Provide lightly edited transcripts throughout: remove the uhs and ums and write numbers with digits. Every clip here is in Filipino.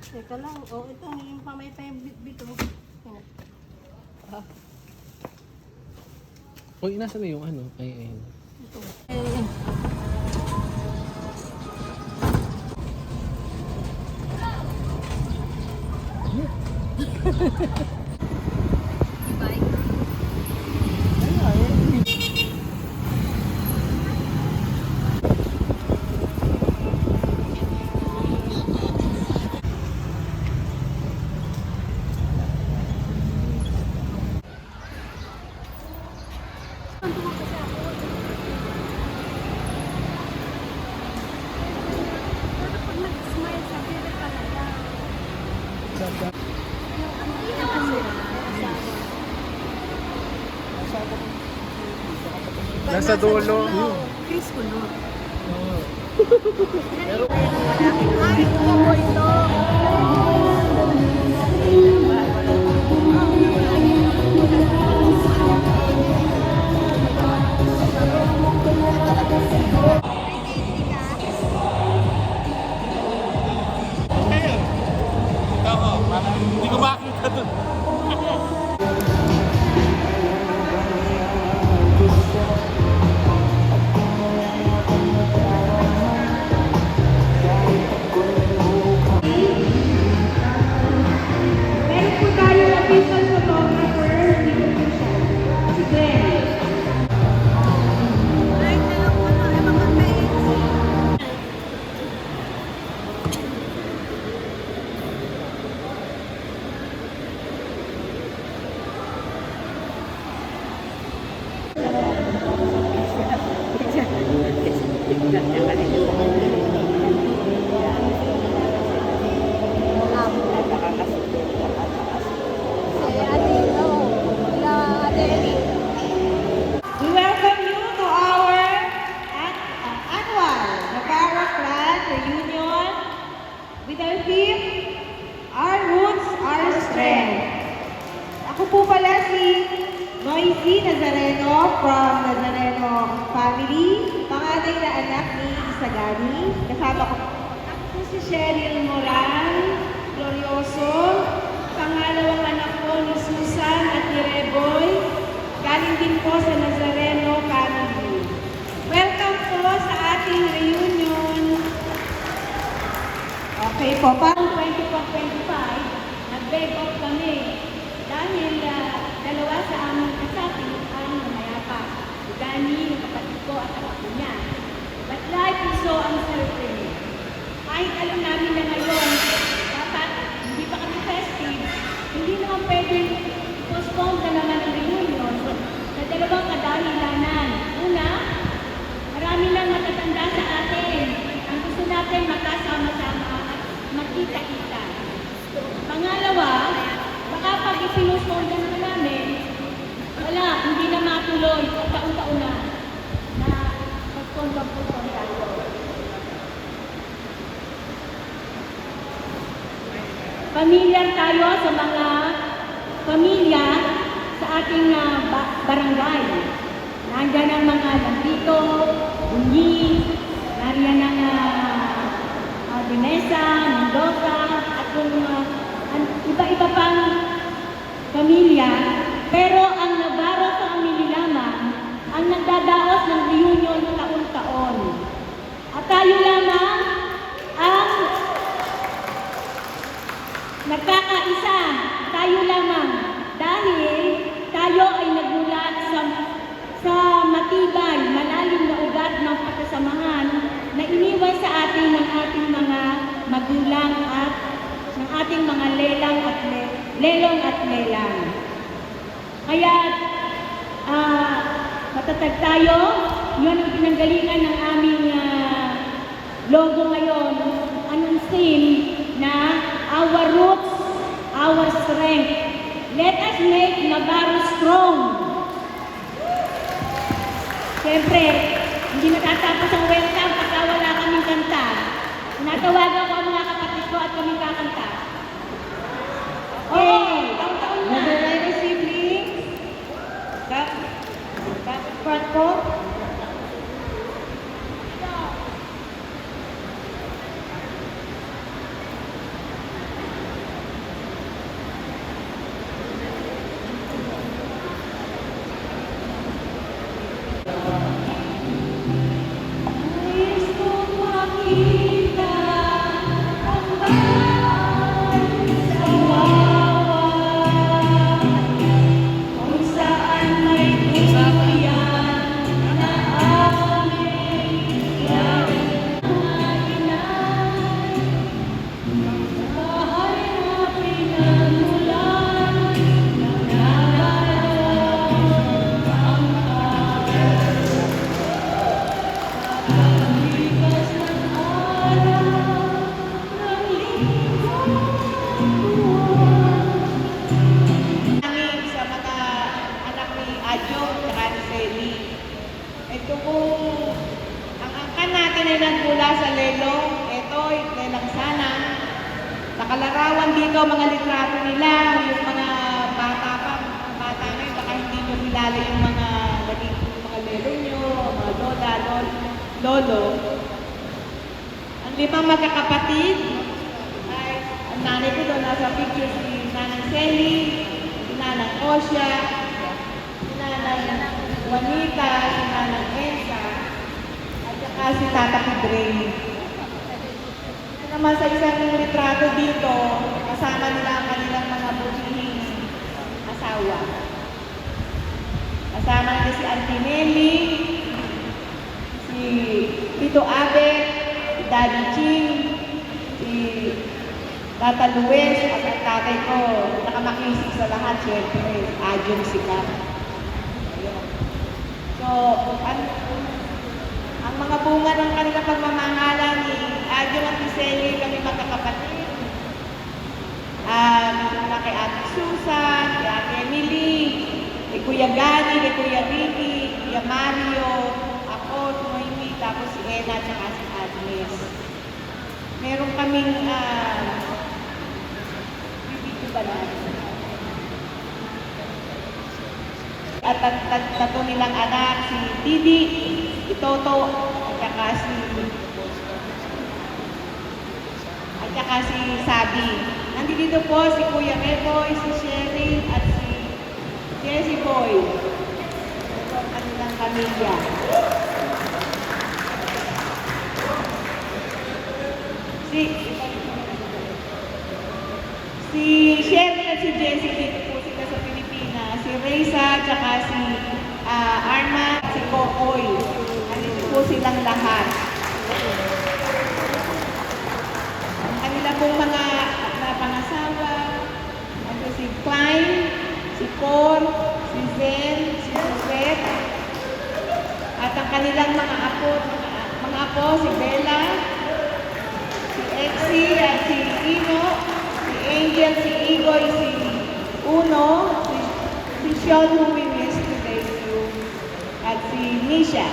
Teka lang. Oh, ito yung pamaypay bit-bit oh. Uy, nasa na yung ano? Ay. Ito. Nasa dulo. Chris Kuno. Pero Ay, ito. hindi ko makita doon. Meron po tayo official photographer, dito po siya. Si Glenn. Ay, talagang ano, ay mga face. We welcome you to our annual Navarro Clan reunion with our theme, Our Roots, Our Strength. Ako po pala si Noisy Nazareno from Nazareno family, panganay na anak ni Isagani. Kasama ko po si Cheryl Moran Glorioso, pangalawang anak ko ni Susan at ni Reboy. Galing din po sa Nazareno family. Welcome po sa ating reunion. Okay po, parang 24-25, nag-bake off kami dahil dalawa sa aming kasapi ang namayapa. Si Danny, yung kapatid ko at ang ako niya. But life is so uncertain. Kahit alam namin na ngayon, dapat hindi pa kami festive, hindi naman pwedeng postpone na naman ang reunion sa dalawang kadahilanan. Una, marami lang matatanda sa atin. Ang gusto natin magkasama-sama at magkita-kita. Pangalawa, baka pag ipinustpone na naman namin, wala, hindi na matuloy o taon-taon na magpostpone tayo. Pamilyar tayo sa mga pamilya sa ating barangay. Nandiyan ang mga Lambito, Bunyi, nariyan ang Vanessa, Mendoza, at yung iba-iba pang pamilya. Pero ang Navarro family lamang ang nagdadaos ng reunion taon-taon. At tayo lamang ang nagkakaisa, tayo lamang, dahil tayo ay nagmula sa matibay, malalim na ugat ng pagkasamahan na iniwan sa atin ng ating mga magulang at ng ating mga lelong at lelang. Kaya matatag tayo, yun ang pinanggalingan ng aming logo ngayon. Anong theme na our roots, our strength. Let us make Navarro strong. Siyempre, hindi natatapos ang welcome pagka wala kaming kanta. Natawagan ko ang mga kapatid ko at kaming kakanta. Okay, taon-taon na. Nazareno siblings. Part ko. Namin sa mga anak ni Adjo at ni Selly. Ito pong ang angkan natin ay nagmula sa Lelo. Ito, lelang sana. Nakalarawan dito mga litrato nila, yung mga bata pa, mga bata ngayon, baka hindi nyo kilala yung mga naging mga lelo nyo, mga lola, lolo. Ang limang magkakapatid, ay ang nanay ko doon, nasa picture si Nanang Selly, si Nanang Osha, si Nanang Juanita, si Nanang Elsa, at saka si Tata Pidrey. Naman sa isang litrato dito, kasama nila ang kanilang mga butihing asawa. Kasama nila si Auntie Nelly, si Tito Abe, si Daddy Ching, si Tata Luis, at ang tatay ko, nakamakisig sa lahat, syempre, Adjong Sikap. So, ang mga bunga ng kanilang pagmamahalan ni Adjo at ni Selly, kami magkakapatid. Mula kay Ate Susan, kay Ate Emily, kay Kuya Gani, kay Kuya Ricky, Kuya Mario, ako, si Noemi, tapos si Ena, at si Agnes. Meron kaming bibigyo ba na? At tatlo nilang anak, si Didi, si Toto, at saka si Sabi. Nandito po si Kuya Reboy, si Sherry, at si Jessie Boy. Ito ang kanilang pamilya. Si Sherry at si Jessie dito po sila sa Pilipinas. Si Reza, at saka si Arma, si Kokoy. Nandito po silang lahat. Ang kanila pong mga pangasawa, ano si Klein, si Paul, si Zen, si Suzette, at ang kanilang mga apo, si Bella, si Exie, at si Ino, si Angel, si Igoy, si Uno, si Sean, who we miss today, at si Nisha.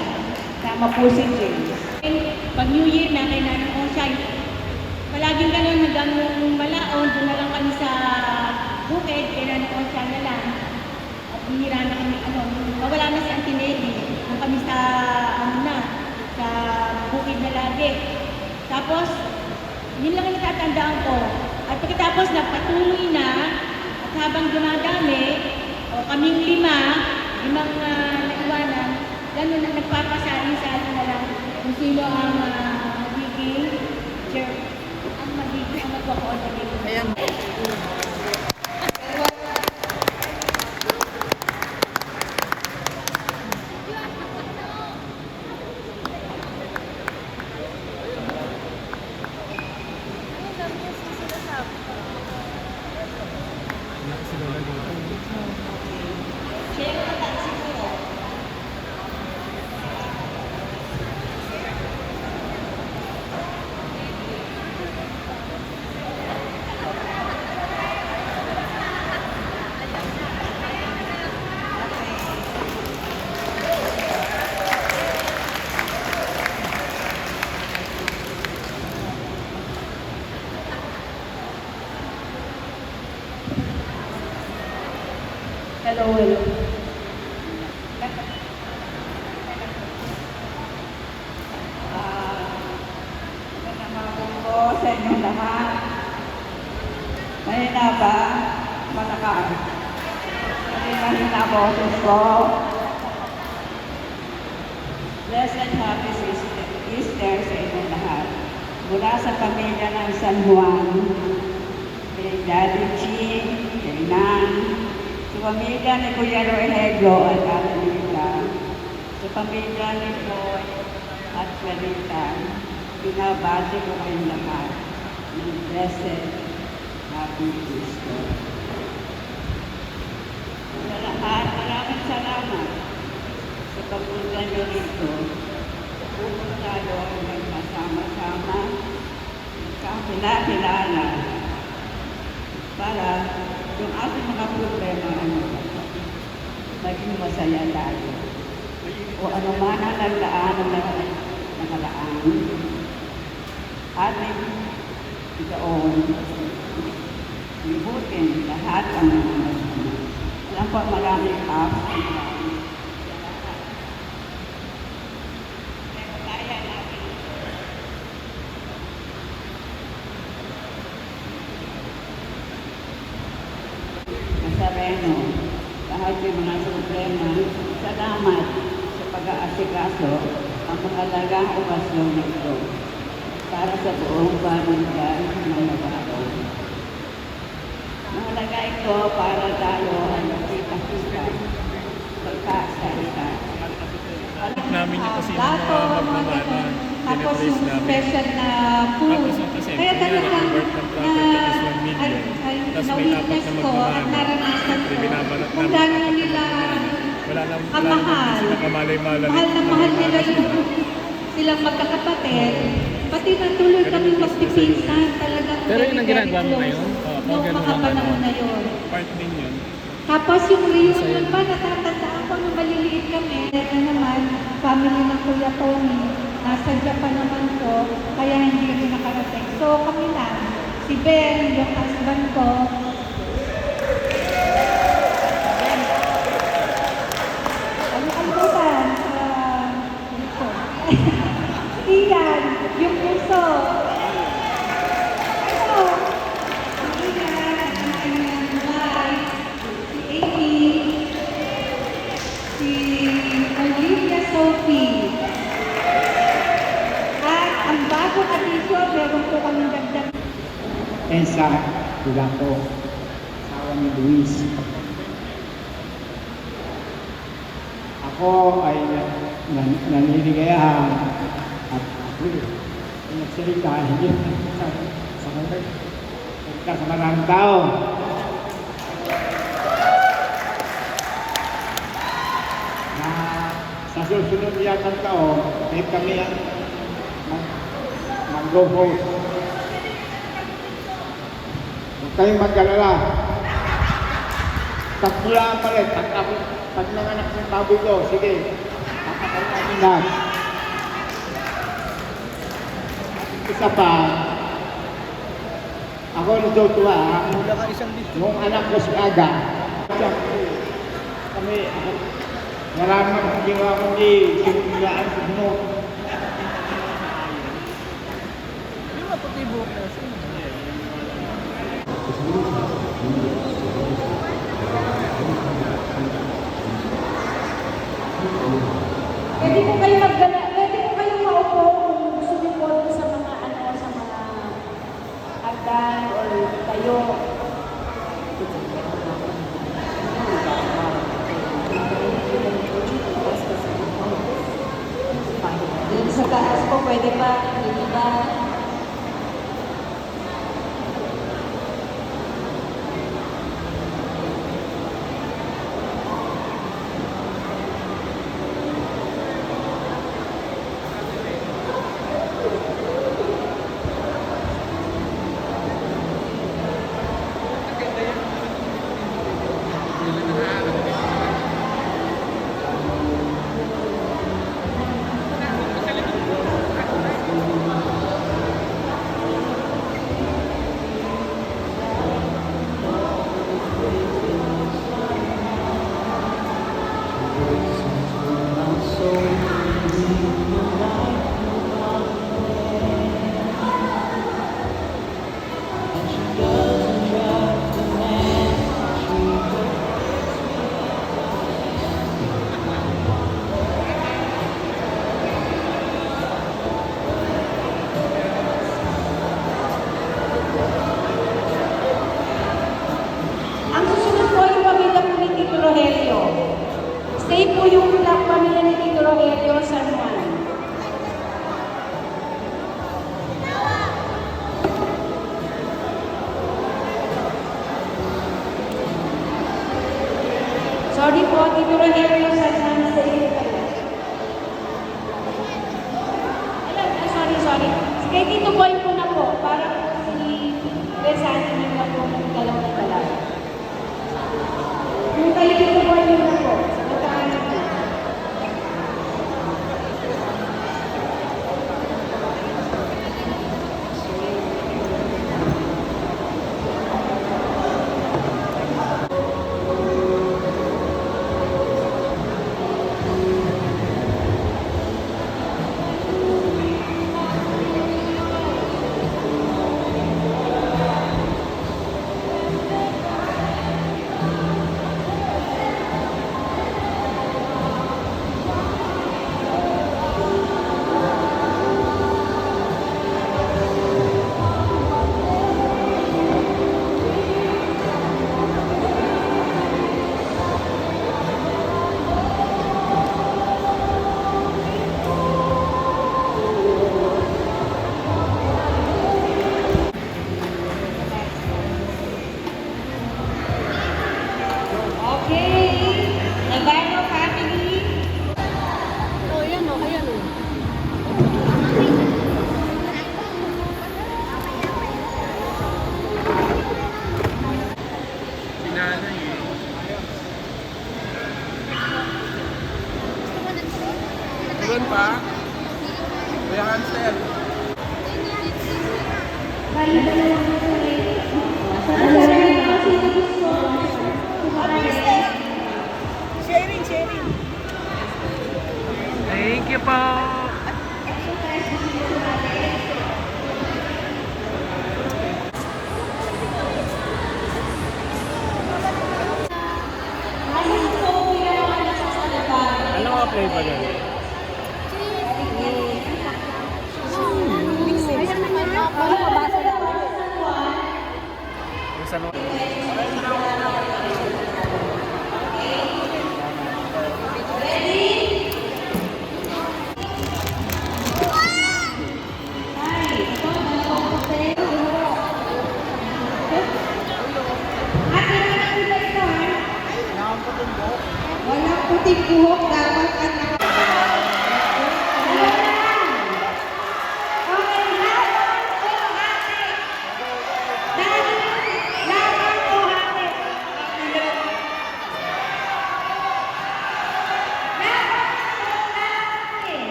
Tama po si James. Pag New Year na kay Nanang Osha, palaging ganun hanggang nung malaon, doon na lang kami sa bukid, kay Nanang Osha na lang. At bihira na kami, mawala na si Auntie Nelly, nung kami sa bukid na lagi. Tapos, yun lang ang natatandaan ko. At pagkatapos nagpatuloy na, at habang dumadami, kaming limang naiwanan, ganun na nagpapasahin sa atin na lang kung sino ang magiging magpo-coordinate. Ayan. Hello. Magandang po sa inyong lahat. Mahina ba? Malakas. Mahina boses ko. Blessed Happy Easter sa inyong lahat. Mula sa pamilya ng San Juan, kay Daddy Ching, kay Nan, sa pamilya ni Kuya Rogelio at Adelita, sa pamilya ni Boy at Clarita, binabati ko kayong lahat ng Blessed Happy Easter. Sa lahat, maraming salamat sa pagpunta nyo rito. Pupunta doon magkasama-sama kinakilala para yung ating mga problema maging masaya tayo. O ano man ang nagdaan na nakalaan, ating itaon, libutin lahat ang mga alam po maraming apps. Kaya natin. Nazareno, lahat yung mga problema, salamat sa pag-aasikaso ang mga lagang okasyon na ito para sa buong pamilya ng nagagawa. Mahalaga ito para tayo ang nakita-kita, pagkasarita. Namin yung kasi mga magmamana, tapos pinapraise yung namin. special na food. Tapos yung kasi, Kaya talagang worth ng property is 1 million. Tapos may apat na-witness na ko at magmamana. naranasan ko Binabalat kung namin gaano apat na nila magmamana. Wala ang naman mahal. sila kamalay-malay. Mahal na mahal nila yung silang magkakapatid. Pati natuloy kami magpipinsan talagang Pero yun ang very, ginagawa mo very ngayon? close Oo, pag nung ganun mga ang panahon ano. na yun. Part din yun. Tapos yung reunion pa, natatandaan ko nung maliliit kami. Ito naman, family ng Kuya Tony. Nasa Japan naman ko, kaya hindi kami nakarating. So kami lang, si Ben, yung husband ko, ano ba ba? Ito. Ian, yung puso. Ano? Si Ian, ang kanyang wife, si Amy, si Olivia Sophie. At ang bagong addition, meron po kami dagdag. Ensa Tulaco, asawa ni Luis. Ako ay naniligayahan at ako nagsalita hindi sa maraming tao. Na sa susunod yatang taon, may kami mag-go-host. Huwag kayong mag-alala. Tagpulaan pa rin. Pag nanganak ng baboy ko, sige. Kakakain natin lahat. Isa pa, ako natutuwa. Nung anak ko si Aga. Kami, maraming ginawa ko ni sinulaan sa bunok. Pwede po kayo maggala, pwede po kayo maupo kung gusto niyo po sa mga sa mga hagdan or tayo. Dito sa taas po, pwede pa, hindi ba? Ang susunod po yung pamilya po ni Tito Rogelio. Stay po yung pamilya ni Tito Rogelio sa Juan. Sorry po, Tito Rogelio sa Juan. Stay kayo. Sorry. Kay Tito Boy po na po, para sila Bali, dalawang rate. Sa rate ko, sino gusto? Sharing, sharing. Thank you po. Ano nga flavor yan? Yung sa Walang puting buhok, dapat ang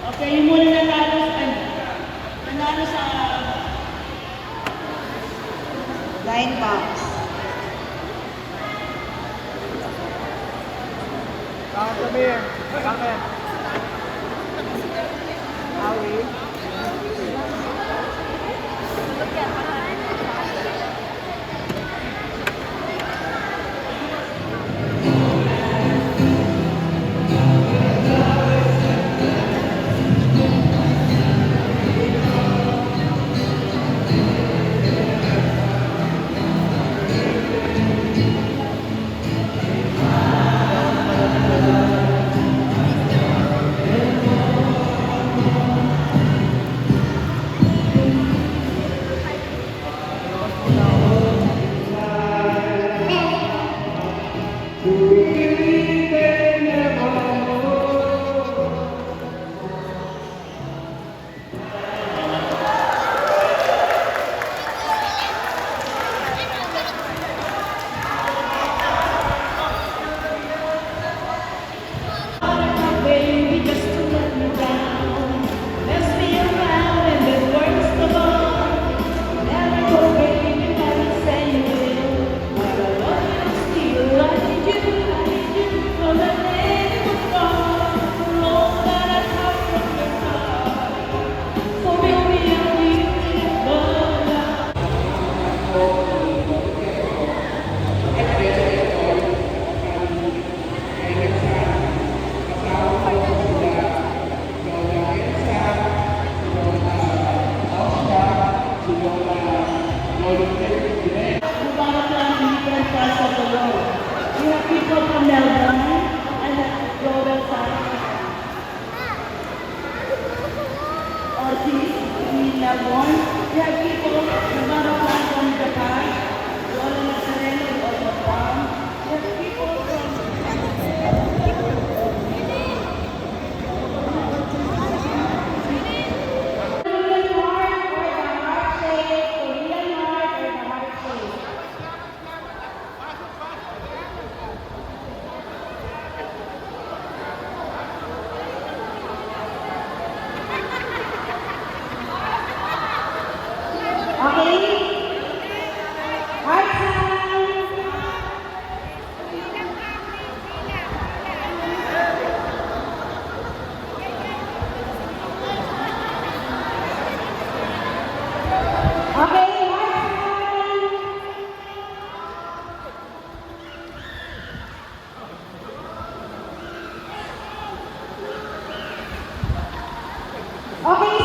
Okay, yung muna nanalo sa nanalo sa Line box. Bakit sabihin? Bakit? Awi. baby, just to let me down. Mess me around and then worst of all, never go, baby, never say you will. But I love you still, I need you, for the name of God. All that I have from your heart. So baby, I need you, but Mubarak lang in different parts of the world. We have people from Melbourne and Global South. Ortiz in Melbourne. We have people Mubarak lang from Japan. Lola Nazareno is also from. We have people from Korean heart or the heart shape. Korean heart or the heart shape. Okay? Heart sound. Okay, heart sound. Okay,